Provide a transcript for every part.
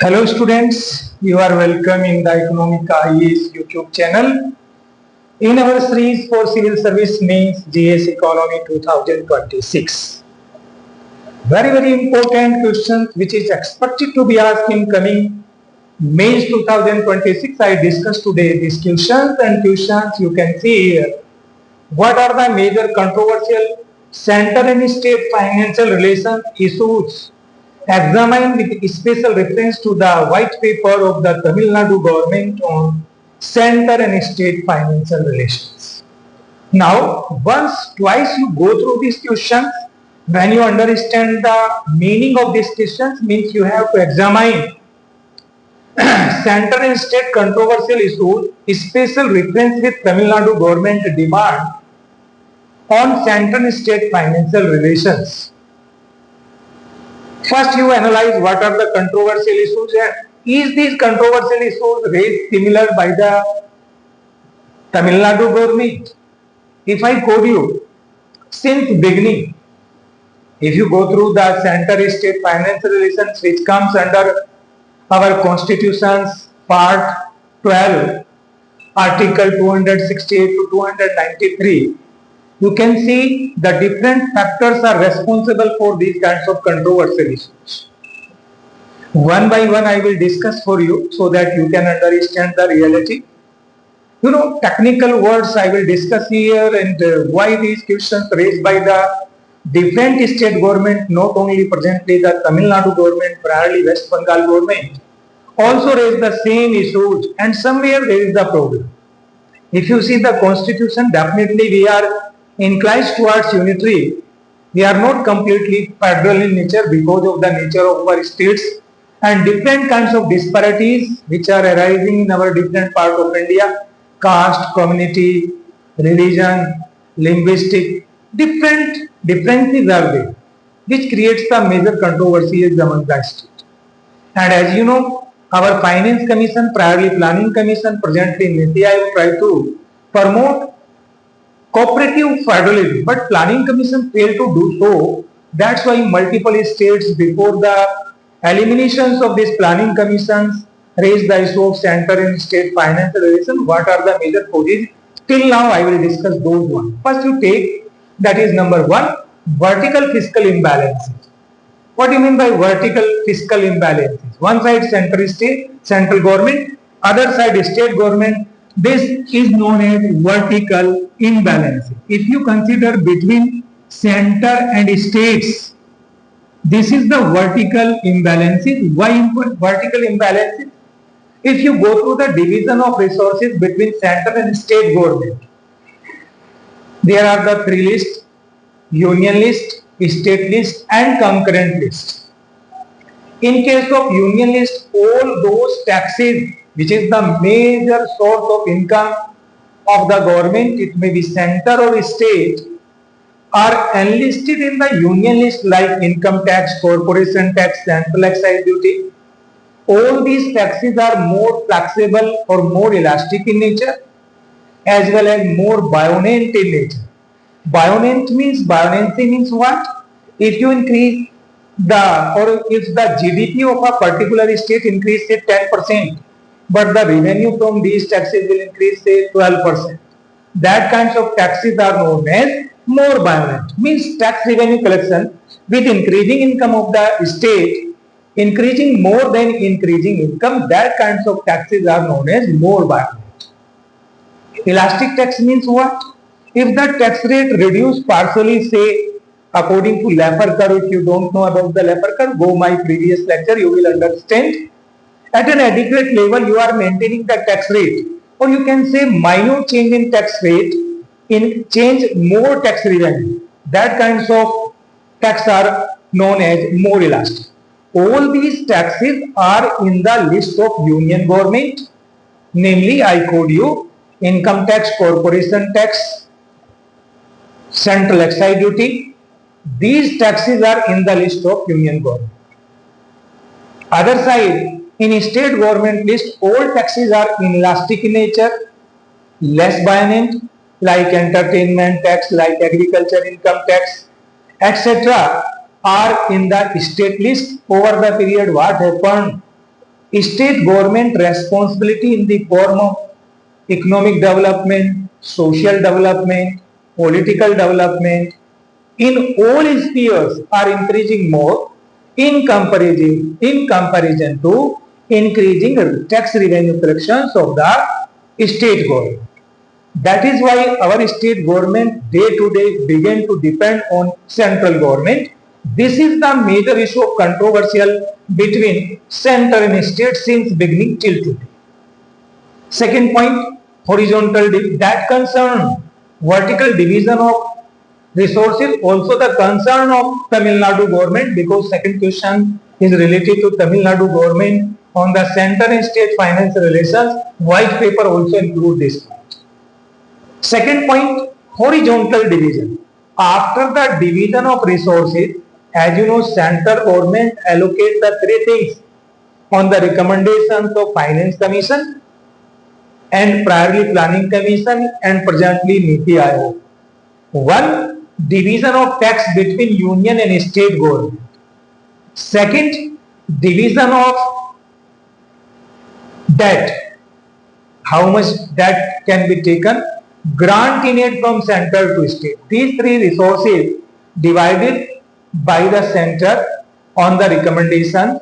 Hello students, you are welcome in the Economic IES YouTube channel. In our series for Civil Service Means GS Economy 2026. Very important question which is expected to be asked in coming May 2026. I discussed today these questions and questions you can see here. What are the major controversial center and state financial relations issues examined with special reference to the white paper of the Tamil Nadu Government on center and state financial relations? Now, twice you go through these questions, when you understand the meaning of these questions, means you have to examine center and state controversial issues, special reference with Tamil Nadu Government demand on center and state financial relations. First, you analyze what are the controversial issues and is these controversial issues raised similar by the Tamil Nadu government? If I quote you, since beginning, if you go through the center-state financial relations which comes under our constitution's part 12, article 268 to 293, you can see the different factors are responsible for these kinds of controversial issues. One by one I will discuss for you so that you can understand the reality. Technical words I will discuss here and why these questions raised by the different state government, not only presently the Tamil Nadu government, priorly West Bengal government, also raise the same issues and somewhere there is the problem. If you see the constitution, definitely we are inclined towards unitary. We are not completely federal in nature because of the nature of our states and different kinds of disparities which are arising in our different part of India, caste, community, religion, linguistic, different differences are there, which creates the major controversies among the states. And as you know, our Finance Commission, priorly Planning Commission, presently in India, I try to promote cooperative federalism, but Planning Commission failed to do so. That's why multiple states, before the eliminations of these planning commissions, raised the issue of center and state financial relation. What are the major causes? Till now, I will discuss those ones. First, you take that is number one, vertical fiscal imbalances. What do you mean by vertical fiscal imbalances? One side central government, other side state government. This is known as vertical imbalance. If you consider between center and states, this is the vertical imbalances. Why vertical imbalances? If you go through the division of resources between center and state government, there are the three lists: union list, state list and concurrent list. In case of union list, all those taxes which is the major source of income of the government, it may be center or state, are enlisted in the union list like income tax, corporation tax, central excise duty. All these taxes are more flexible or more elastic in nature as well as more buoyant in nature. Buoyancy means what? If you increase if the GDP of a particular state increases 10%, but the revenue from these taxes will increase say 12%. That kinds of taxes are known as more buoyant. Means tax revenue collection with increasing income of the state, increasing more than increasing income, that kinds of taxes are known as more buoyant. Elastic tax means what? If the tax rate reduced partially, say according to Laffer curve, if you don't know about the Laffer curve, go my previous lecture, you will understand. At an adequate level, you are maintaining the tax rate, or you can say minor change in tax rate in change more tax revenue. That kinds of tax are known as more elastic. All these taxes are in the list of union government, namely I quote you, income tax, corporation tax, central excise duty. These taxes are in the list of union government. Other side, in state government list, all taxes are inelastic in nature, less buoyant, like entertainment tax, like agriculture income tax, etc. are in the state list. Over the period, what happened? state government responsibility in the form of economic development, social development, political development in all spheres are increasing more in comparison to increasing tax revenue collections of the state government. That is why our state government day to day began to depend on central government. This is the major issue of controversial between center and state since beginning till today. Second point, that concern vertical division of resources, also the concern of Tamil Nadu government, because second question is related to Tamil Nadu government on the center and state finance relations. White paper also include this point. Second point, horizontal division. After the division of resources, as you know, central government allocate the three things on the recommendations of Finance Commission and priorly Planning Commission and presently Niti Aayog. One, division of tax between union and state government. Second, division of debt. How much debt can be taken? Grant in aid from center to state. These three resources divided by the center on the recommendation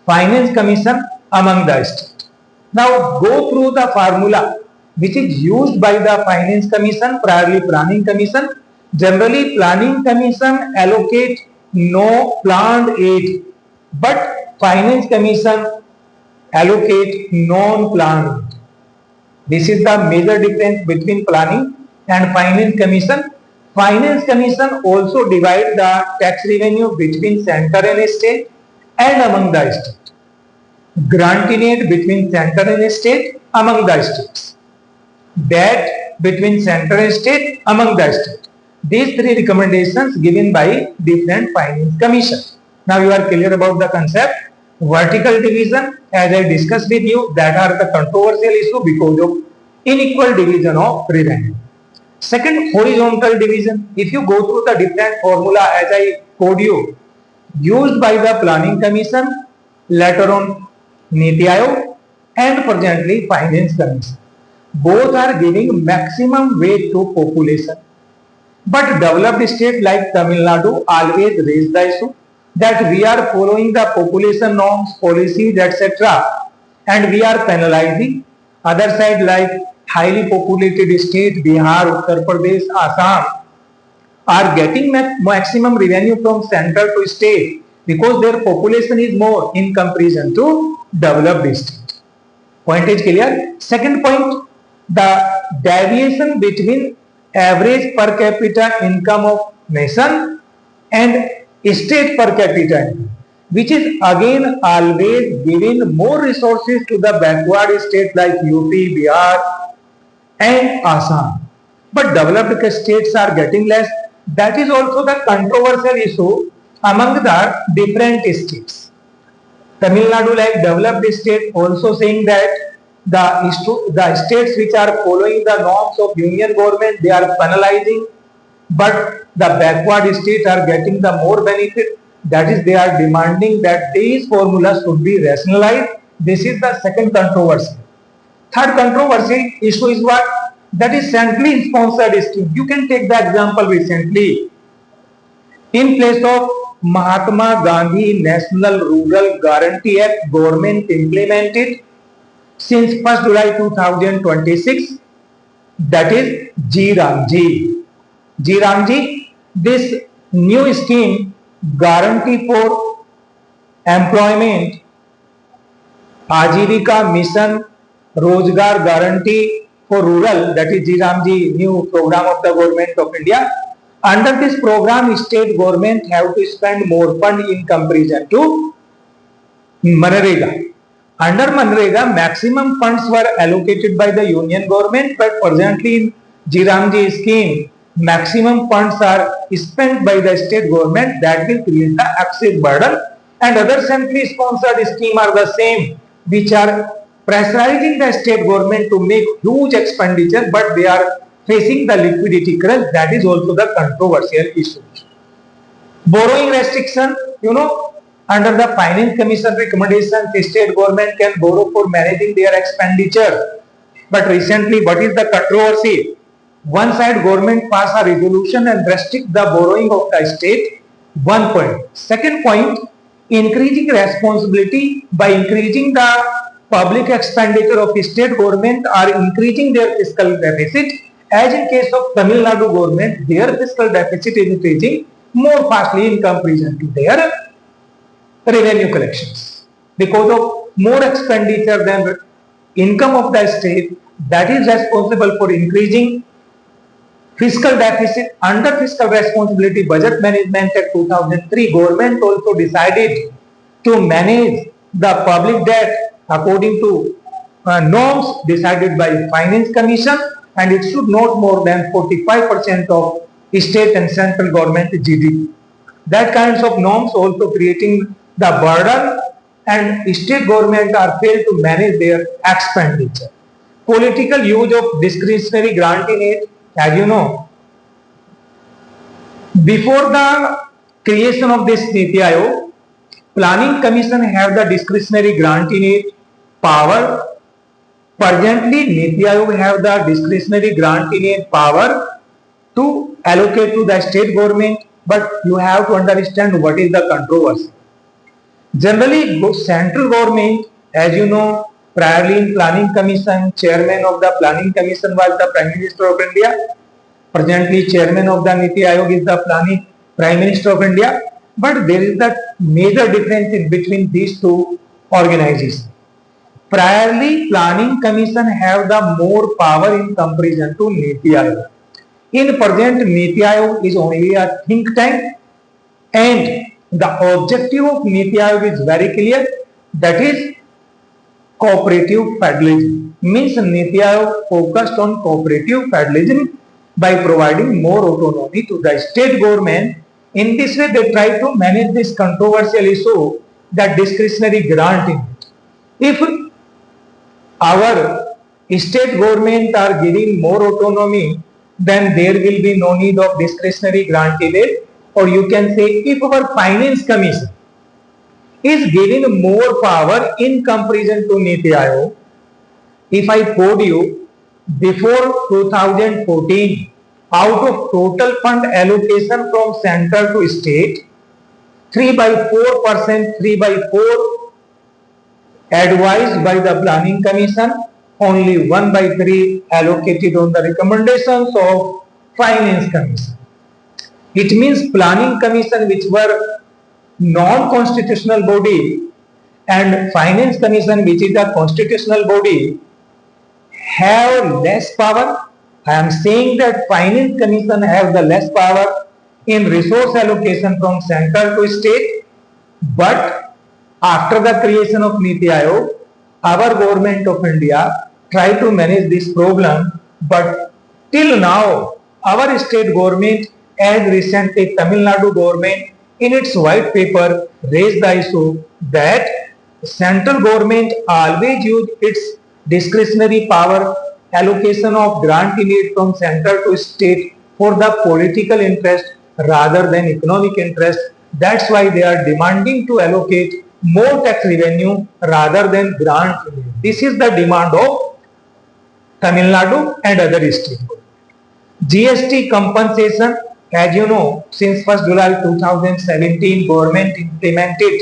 Finance Commission among the state. Now go through the formula which is used by the Finance Commission, priorly Planning Commission. Generally, Planning Commission allocate no planned aid, but Finance Commission allocate non-planned aid. This is the major difference between planning and Finance Commission. Finance Commission also divide the tax revenue between center and state and among the state. Grant in aid between center and state among the states. Debt between center and state among the states. These three recommendations given by different Finance Commission. Now you are clear about the concept. Vertical division, as I discussed with you, that are the controversial issue because of unequal division of revenue. Second, horizontal division. If you go through the different formula, as I told you, used by the Planning Commission, later on Niti Aayog, and presently Finance Commission. Both are giving maximum weight to population. But developed states like Tamil Nadu always raise the issue that we are following the population norms, policies, etc. and we are penalizing. Other side like highly populated state, Bihar, Uttar Pradesh, Assam are getting maximum revenue from central to state because their population is more in comparison to developed state. Point is clear? Second point, the deviation between average per capita income of nation and state per capita income, which is again always giving more resources to the backward states like UP, Bihar and Assam. But developed states are getting less. That is also the controversial issue among the different states. Tamil Nadu, like developed state, also saying that the states which are following the norms of union government, they are penalizing, but the backward states are getting the more benefit. That is, they are demanding that these formulas should be rationalized. This is the second controversy. Third controversy issue is what? That is centrally sponsored scheme. You can take the example recently. In place of Mahatma Gandhi National Rural Guarantee Act, government implemented since 1st July 2026, that is G-Ramji. G-Ramji, this new scheme, guarantee for employment, Ajivika Mission, Rozgar Guarantee for Rural, that is G-Ramji, new program of the government of India. Under this program, state government have to spend more fund in comparison to Manrega. Under Manrega, maximum funds were allocated by the union government, but presently in G-Ramji scheme, maximum funds are spent by the state government. That will create the excess burden. And other centrally sponsored schemes are the same, which are pressurizing the state government to make huge expenditure, but they are facing the liquidity crunch. That is also the controversial issue. Borrowing restriction, Under the Finance Commission recommendations, the state government can borrow for managing their expenditure. But recently, what is the controversy? One side government pass a resolution and restrict the borrowing of the state. One point. Second point, increasing responsibility by increasing the public expenditure of state government or increasing their fiscal deficit. As in case of Tamil Nadu government, their fiscal deficit is increasing more fastly in comparison to their revenue collections because of more expenditure than income of the state. That is responsible for increasing fiscal deficit. Under fiscal responsibility budget management act 2003, government also decided to manage the public debt according to norms decided by Finance Commission, and it should not more than 45% of state and central government GDP. That kinds of norms also creating the burden, and state government are failed to manage their expenditure. Political use of discretionary grant in aid, as you know, before the creation of this Niti Aayog, Planning Commission have the discretionary grant in aid power. Presently, Niti Aayog have the discretionary grant in aid power to allocate to the state government, but you have to understand what is the controversy. Generally, central government, as you know, priorly in Planning Commission, chairman of the Planning Commission was the Prime Minister of India. Presently, chairman of the Niti Aayog is the Prime Minister of India. But there is the major difference in between these two organizations. Priorly, Planning Commission have the more power in comparison to Niti Aayog. In present, Niti Aayog is only a think tank, and the objective of Niti Aayog is very clear, that is cooperative federalism. Means Niti Aayog focused on cooperative federalism by providing more autonomy to the state government. In this way, they try to manage this controversial issue, that discretionary grant. If our state government are giving more autonomy, then there will be no need of discretionary grant aid. Or you can say, if our Finance Commission is giving more power in comparison to Niti Aayog, if I quote you, before 2014, out of total fund allocation from center to state, 3/4%, 3/4 advised by the Planning Commission, only 1/3 allocated on the recommendations of Finance Commission. It means Planning Commission, which were non-constitutional body, and Finance Commission, which is a constitutional body, have less power. I am saying that Finance Commission have the less power in resource allocation from center to state, but after the creation of Niti Aayog, our government of India tried to manage this problem, but till now, our state government, as recently Tamil Nadu government in its white paper raised the issue that central government always use its discretionary power allocation of grant in aid from center to state for the political interest rather than economic interest. That's why they are demanding to allocate more tax revenue rather than grant. This is the demand of Tamil Nadu and other states. GST compensation, as you know, since 1st July 2017, government implemented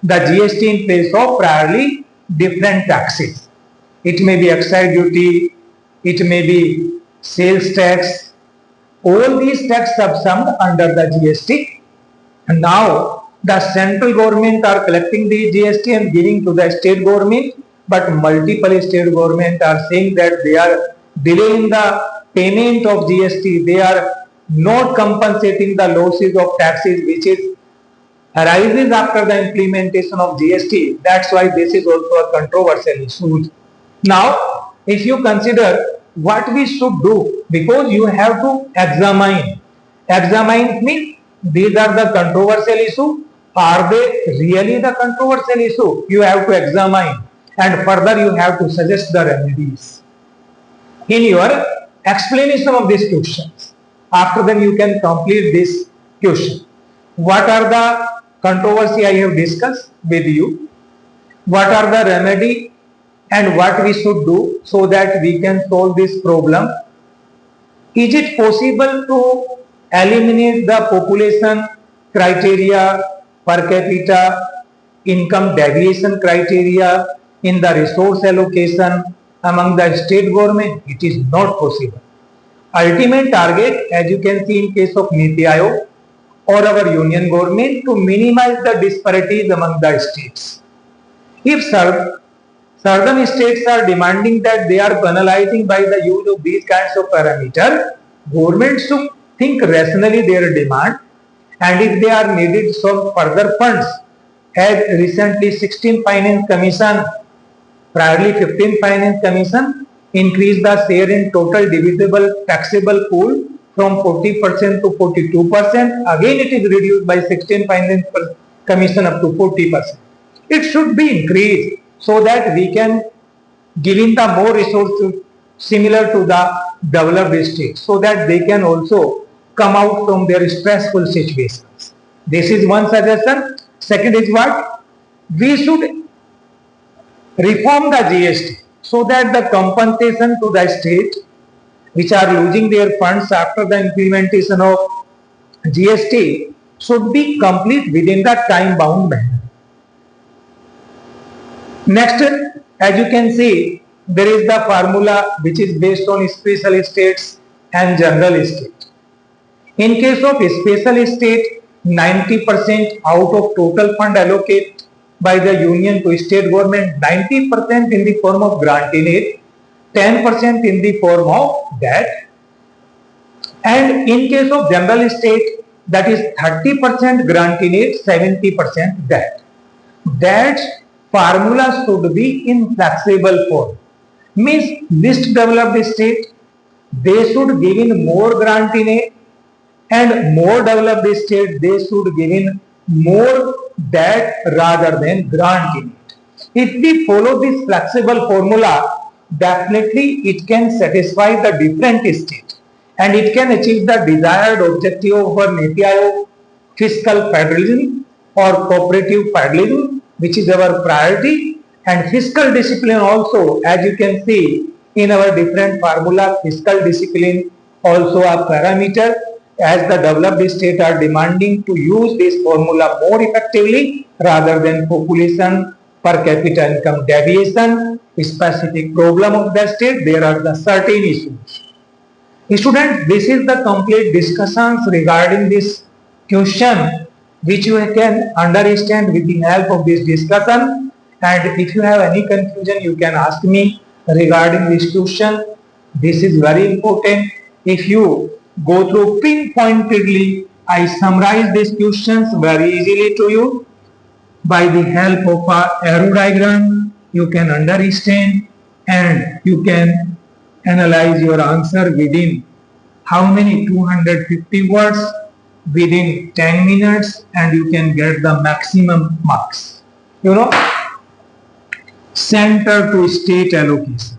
the GST in place of priorly different taxes. It may be excise duty, it may be sales tax. All these taxes subsumed under the GST. And now the central government are collecting the GST and giving to the state government, but multiple state government are saying that they are delaying the payment of GST. They are not compensating the losses of taxes which is arises after the implementation of GST. That's why this is also a controversial issue. Now, if you consider what we should do, because you have to examine. Examine means these are the controversial issue. Are they really the controversial issue? You have to examine, and further you have to suggest the remedies in your explanation of these questions. After then you can complete this question. What are the controversy I have discussed with you. What are the remedy and what we should do so that we can solve this problem? Is it possible to eliminate the population criteria, per capita income deviation criteria in the resource allocation among the state government? It is not possible. Ultimate target, as you can see in case of Niti Aayog or our union government, to minimize the disparities among the states. If certain states are demanding that they are penalizing by the use of these kinds of parameters, government should think rationally their demand, and if they are needed some further funds, as recently 16 Finance Commission, priorly 15 Finance Commission, increased the share in total divisible taxable pool from 40% to 42%. Again, it is reduced by 16 Finance Commission up to 40%. It should be increased so that we can give in the more resources similar to the developed states, so that they can also come out from their stressful situations. This is one suggestion. Second is what? We should reform the GST so that the compensation to the state which are losing their funds after the implementation of GST should be complete within the time bound manner. Next, as you can see, there is the formula which is based on special states and general state. In case of special state, 90% out of total fund allocated by the union to state government, 90% in the form of grant in aid, 10% in the form of debt. And in case of general state, that is 30% grant in aid, 70% debt. That formula should be in flexible form. Means least developed state, they should give in more grant in aid, and more developed state, they should give in more debt rather than grant in it. If we follow this flexible formula, definitely it can satisfy the different states and it can achieve the desired objective of our Niti Aayog, fiscal federalism or cooperative federalism, which is our priority, and fiscal discipline also, as you can see in our different formula, fiscal discipline also a parameter, as the developed states are demanding to use this formula more effectively rather than population per capita income deviation, specific problem of the state, there are the certain issues. Students, this is the complete discussions regarding this question which you can understand with the help of this discussion, and if you have any confusion you can ask me regarding this question. This is very important. If you go through pinpointedly, I summarize these questions very easily to you. By the help of a arrow diagram, you can understand and you can analyze your answer within how many 250 words within 10 minutes, and you can get the maximum marks. Center to state allocation.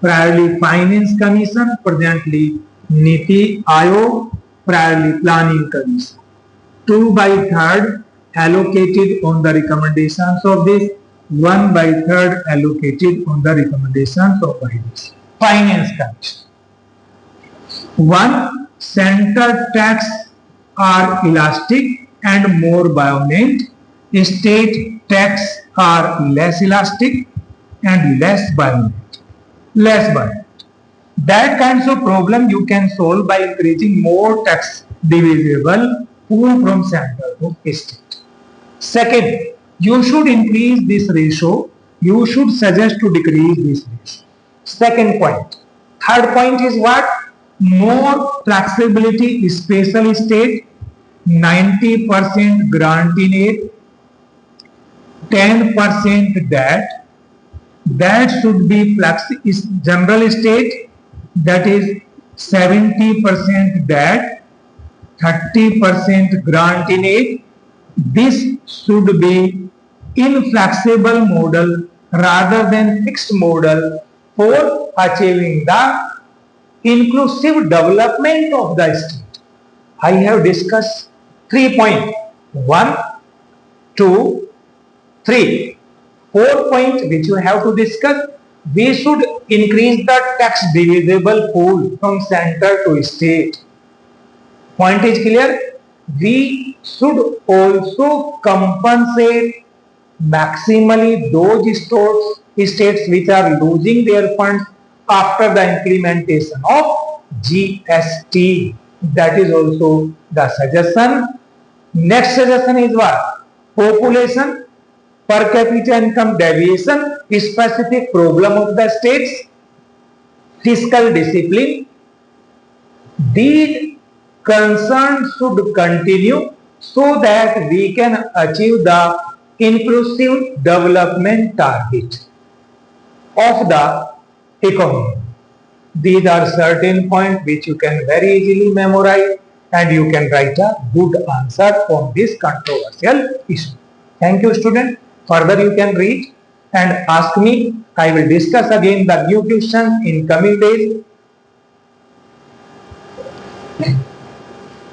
Priorly Finance Commission, presently Niti Aayog, priorly Planning Commission. 2/3 allocated on the recommendations of this, 1/3 allocated on the recommendations of this Finance Commission. 1. Center tax are elastic and more buoyant. State tax are less elastic and less buoyant. That kinds of problem you can solve by increasing more tax divisible pool from center to state. Second, you should increase this ratio. You should suggest to decrease this ratio. Second point. Third point is what? More flexibility, special state, 90% grant in aid, 10% debt. That should be general state, that is 70% debt, 30% grant in aid. This should be inflexible model rather than fixed model for achieving the inclusive development of the state. I have discussed 3 points. 1. 2, 3. 4 point which you have to discuss. We should increase the tax divisible pool from center to state. Point is clear? We should also compensate maximally those states which are losing their funds after the implementation of GST. That is also the suggestion. Next suggestion is what? Population, per capita income deviation, specific problem of the states, fiscal discipline. These concerns should continue so that we can achieve the inclusive development target of the economy. These are certain points which you can very easily memorize and you can write a good answer on this controversial issue. Thank you, student. Further you can read and ask me. I will discuss again the new questions in coming days.